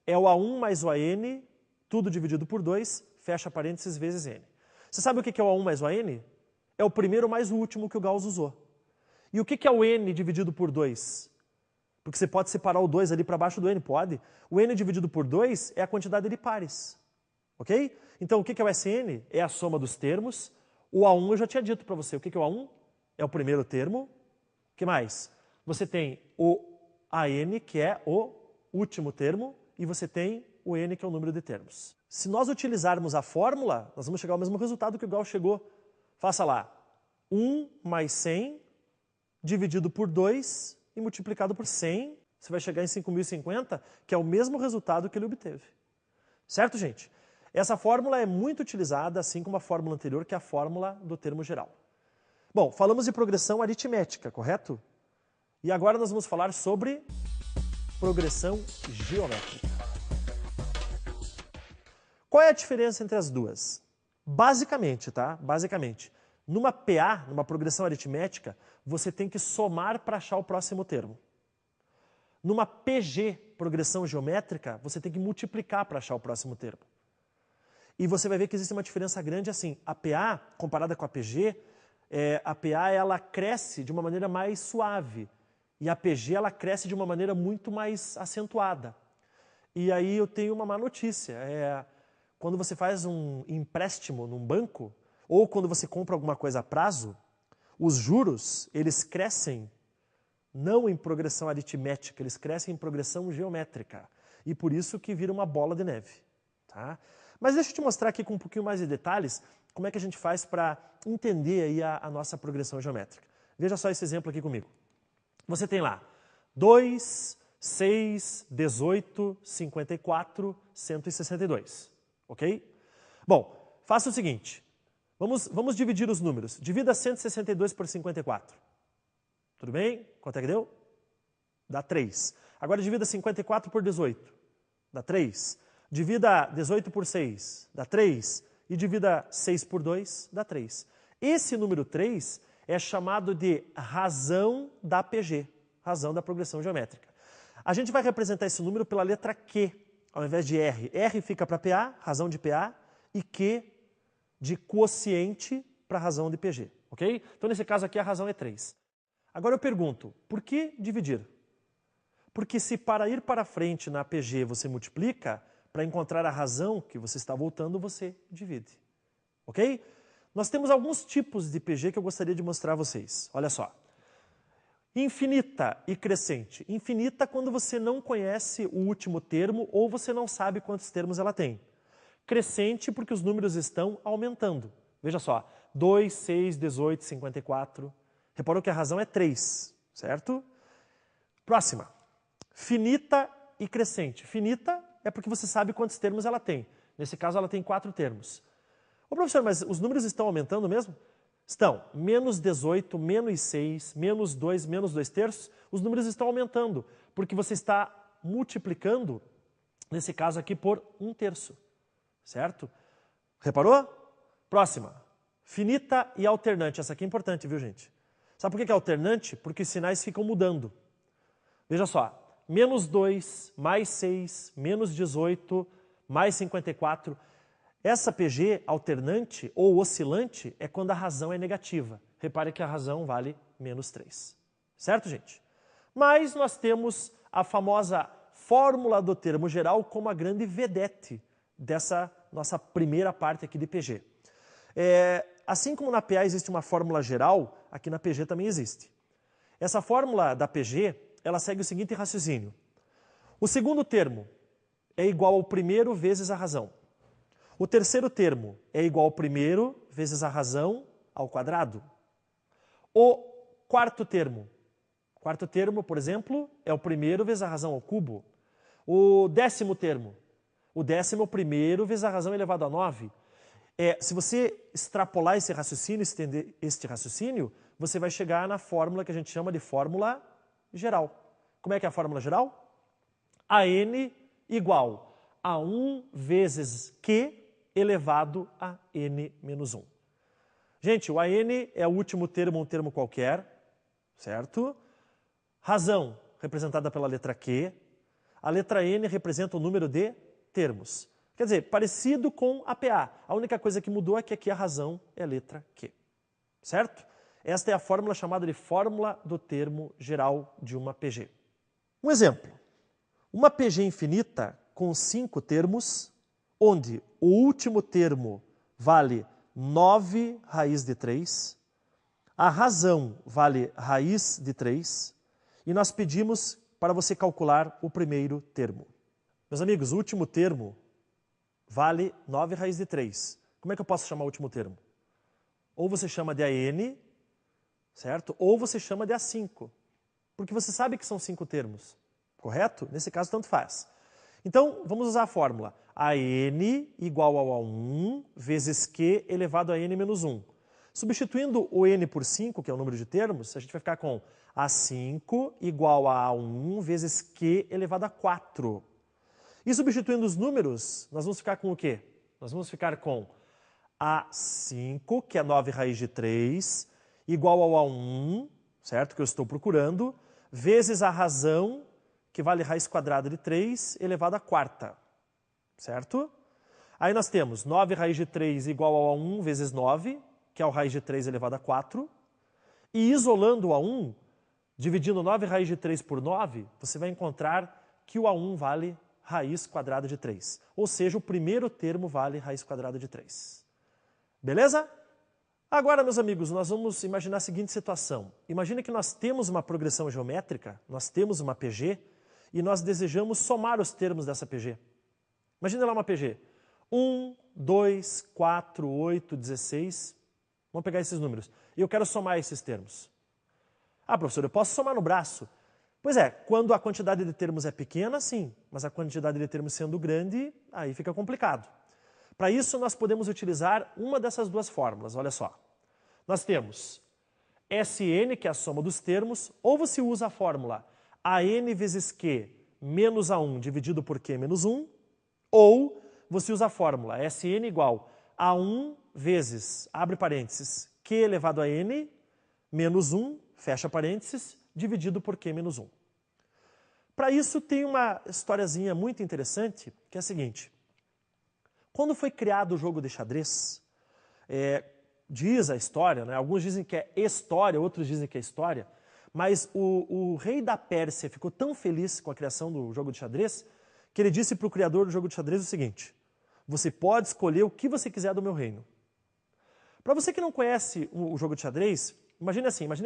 é o A1 mais o AN, tudo dividido por 2, fecha parênteses, vezes N. Você sabe o que é o A1 mais o AN? É o primeiro mais o último que o Gauss usou. E o que é o N dividido por 2? Porque você pode separar o 2 ali para baixo do N, pode. O N dividido por 2 é a quantidade de pares. Ok? Então, o que é o SN? É a soma dos termos. O A1 eu já tinha dito para você. O que é o A1? É o primeiro termo. O que mais? Você tem o AN, que é o último termo, e você tem o N, que é o número de termos. Se nós utilizarmos a fórmula, nós vamos chegar ao mesmo resultado que o Gauss chegou. Faça lá. 1 mais 100 dividido por 2 e multiplicado por 100, você vai chegar em 5.050, que é o mesmo resultado que ele obteve. Certo, gente? Essa fórmula é muito utilizada, assim como a fórmula anterior, que é a fórmula do termo geral. Bom, falamos de progressão aritmética, correto? E agora nós vamos falar sobre progressão geométrica. Qual é a diferença entre as duas? Basicamente, tá? Basicamente, numa PA, numa progressão aritmética, você tem que somar para achar o próximo termo. Numa PG, progressão geométrica, você tem que multiplicar para achar o próximo termo. E você vai ver que existe uma diferença grande assim. A PA, comparada com a PG, a PA ela cresce de uma maneira mais suave. E a PG ela cresce de uma maneira muito mais acentuada. E aí eu tenho uma má notícia. Quando você faz um empréstimo num banco, ou quando você compra alguma coisa a prazo, os juros, eles crescem não em progressão aritmética, eles crescem em progressão geométrica. E por isso que vira uma bola de neve. Tá? Mas deixa eu te mostrar aqui com um pouquinho mais de detalhes como é que a gente faz para entender aí a nossa progressão geométrica. Veja só esse exemplo aqui comigo. Você tem lá 2, 6, 18, 54, 162. Ok? Bom, faça o seguinte. Vamos dividir os números. Divida 162 por 54. Tudo bem? Quanto é que deu? Dá 3. Agora divida 54 por 18. Dá 3. Divida 18 por 6. Dá 3. E divida 6 por 2. Dá 3. Esse número 3 é chamado de razão da PG. Razão da progressão geométrica. A gente vai representar esse número pela letra Q, ao invés de R. R fica para PA, razão de PA, e Q de quociente para a razão de PG, ok? Então, nesse caso aqui, a razão é 3. Agora eu pergunto, por que dividir? Porque se para ir para frente na PG você multiplica, para encontrar a razão que você está voltando, você divide, ok? Nós temos alguns tipos de PG que eu gostaria de mostrar a vocês. Olha só. Infinita e crescente. Infinita quando você não conhece o último termo ou você não sabe quantos termos ela tem. Crescente porque os números estão aumentando. Veja só, 2, 6, 18, 54. Reparou que a razão é 3, certo? Próxima. Finita e crescente. Finita é porque você sabe quantos termos ela tem. Nesse caso, ela tem 4 termos. Ô professor, mas os números estão aumentando mesmo? Estão. Menos 18, menos 6, menos 2, menos 2 terços. Os números estão aumentando, porque você está multiplicando, nesse caso aqui, por 1 terço. Certo? Reparou? Próxima. Finita e alternante. Essa aqui é importante, viu, gente? Sabe por que é alternante? Porque os sinais ficam mudando. Veja só. Menos 2, mais 6, menos 18, mais 54. Essa PG alternante ou oscilante é quando a razão é negativa. Repare que a razão vale menos 3. Certo, gente? Mas nós temos a famosa fórmula do termo geral como a grande vedete dessa nossa primeira parte aqui de PG. Assim como na PA existe uma fórmula geral, aqui na PG também existe. Essa fórmula da PG, ela segue o seguinte raciocínio. O segundo termo é igual ao primeiro vezes a razão. O terceiro termo é igual ao primeiro vezes a razão ao quadrado. O quarto termo, por exemplo, é o primeiro vezes a razão ao cubo. O décimo termo, o décimo é o primeiro vezes a razão elevado a 9. Se você extrapolar esse raciocínio, estender este raciocínio, você vai chegar na fórmula que a gente chama de fórmula geral. Como é que é a fórmula geral? AN igual a 1 vezes Q elevado a n menos 1. Gente, o AN é o último termo, um termo qualquer, certo? Razão, representada pela letra Q. A letra N representa o número de termos. Quer dizer, parecido com a PA. A única coisa que mudou é que aqui a razão é a letra Q. Certo? Esta é a fórmula chamada de fórmula do termo geral de uma PG. Um exemplo. Uma PG infinita com 5 termos, onde o último termo vale 9 raiz de 3, a razão vale raiz de 3, e nós pedimos para você calcular o primeiro termo. Meus amigos, o último termo vale 9 raiz de 3. Como é que eu posso chamar o último termo? Ou você chama de AN, certo? Ou você chama de A5, porque você sabe que são 5 termos, correto? Nesse caso, tanto faz. Então, vamos usar a fórmula. AN igual ao A1 vezes Q elevado a N menos 1. Substituindo o N por 5, que é o número de termos, a gente vai ficar com A5 igual a A1 vezes Q elevado a 4. E substituindo os números, nós vamos ficar com o quê? Nós vamos ficar com A5, que é 9 raiz de 3, igual ao A1, certo? Que eu estou procurando, vezes a razão, que vale raiz quadrada de 3 elevado a 4. Certo? Aí nós temos 9 raiz de 3 igual ao A1 vezes 9, que é o raiz de 3 elevado a 4. E isolando o A1, dividindo 9 raiz de 3 por 9, você vai encontrar que o A1 vale raiz quadrada de 3. Ou seja, o primeiro termo vale raiz quadrada de 3. Beleza? Agora, meus amigos, nós vamos imaginar a seguinte situação. Imagina que nós temos uma progressão geométrica, nós temos uma PG, e nós desejamos somar os termos dessa PG. Imagina lá uma PG. 1, 2, 4, 8, 16. Vamos pegar esses números. E eu quero somar esses termos. Ah, professor, eu posso somar no braço? Pois é, quando a quantidade de termos é pequena, sim. Mas a quantidade de termos sendo grande, aí fica complicado. Para isso, nós podemos utilizar uma dessas duas fórmulas. Olha só. Nós temos Sn, que é a soma dos termos, ou você usa a fórmula AN vezes Q menos A1 dividido por Q menos 1, ou você usa a fórmula Sn igual a 1 vezes, abre parênteses, Q elevado a N, menos 1, fecha parênteses, dividido por Q menos 1. Para isso tem uma historiazinha muito interessante, que é a seguinte. Quando foi criado o jogo de xadrez, diz a história, né? Alguns dizem que é história, outros dizem que é história, mas o rei da Pérsia ficou tão feliz com a criação do jogo de xadrez que ele disse para o criador do jogo de xadrez o seguinte: você pode escolher o que você quiser do meu reino. Para você que não conhece o jogo de xadrez, imagine assim, imagine que